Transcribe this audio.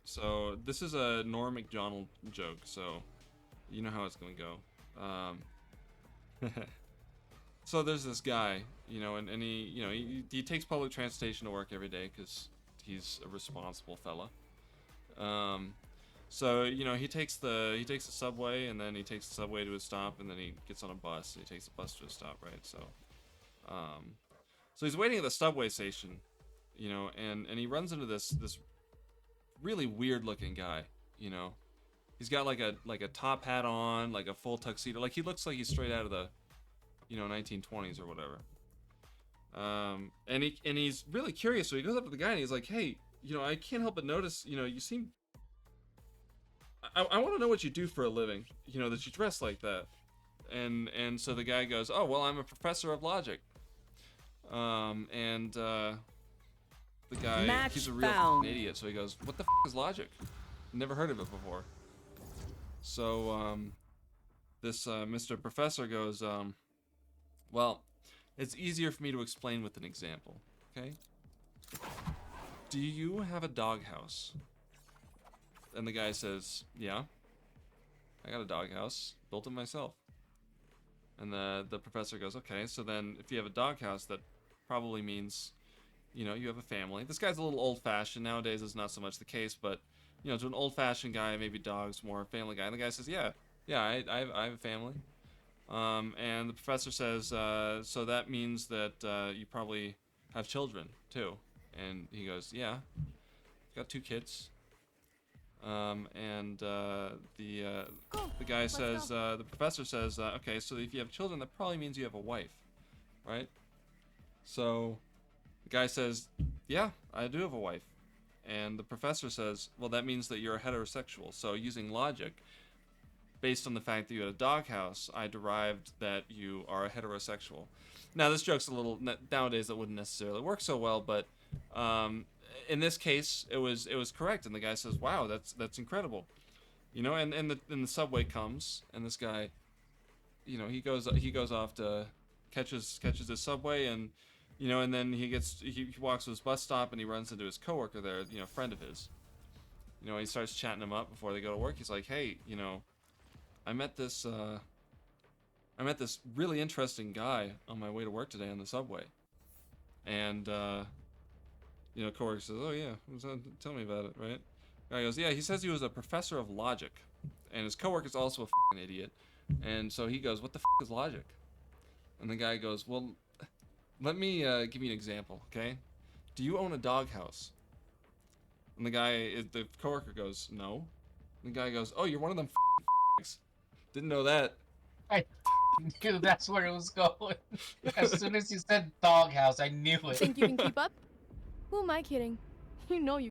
So this is a Norm Macdonald joke, so you know how it's gonna go. So there's this guy, and he takes public transportation to work every day because he's a responsible fella. So he takes the subway, and then he takes the subway to his stop, and then he gets on a bus. And he takes the bus to his stop, right? Um, so he's waiting at the subway station, and he runs into this really weird looking guy, you know. He's got like a top hat on, like a full tuxedo. Like he looks like he's straight out of the 1920s or whatever. And he's really curious, so he goes up to the guy and he's like, "Hey, I can't help but notice, you seem I want to know what you do for a living, that you dress like that." And so the guy goes, "Oh, well, I'm a professor of logic." The guy, Match he's a real found. idiot, so he goes, "What the is logic? Never heard of it before." So this Mr. Professor goes, "Well, it's easier for me to explain with an example, okay? Do you have a doghouse?" And the guy says, "Yeah, I got a doghouse, built it myself." And the professor goes, "Okay, so then if you have a doghouse, that probably means, you have a family." This guy's a little old-fashioned. Nowadays, it's not so much the case, but, to an old-fashioned guy, maybe dogs more a family guy. And the guy says, yeah, I have a family." And the professor says, "So that means that you probably have children, too." And he goes, "Yeah, I've got 2 kids." The guy says, the professor says, "Okay, so if you have children, that probably means you have a wife, right?" So the guy says, "Yeah, I do have a wife." And the professor says, "Well, that means that you're a heterosexual." So using logic, based on the fact that you had a doghouse, I derived that you are a heterosexual. Now, this joke's a little, nowadays that wouldn't necessarily work so well, but in this case, it was correct. And the guy says, "Wow, that's incredible." And the subway comes, and this guy, he goes off to catches his subway, and then he walks to his bus stop, and he runs into his coworker there, friend of his. He starts chatting him up before they go to work. He's like, "Hey, I met this really interesting guy on my way to work today on the subway." And coworker says, "Oh yeah, tell me about it, right?" Guy goes, "Yeah, he says he was a professor of logic, and his coworker's also a f***ing idiot." And so he goes, "What the f*** is logic?" And the guy goes, "Well, let me give you an example, okay? Do you own a doghouse?" And the coworker goes, "No." And the guy goes, "Oh, you're one of them f***ings. Didn't know that." I knew that's where it was going. As soon as you said doghouse, I knew it. Think you can keep up? Who am I kidding? You know you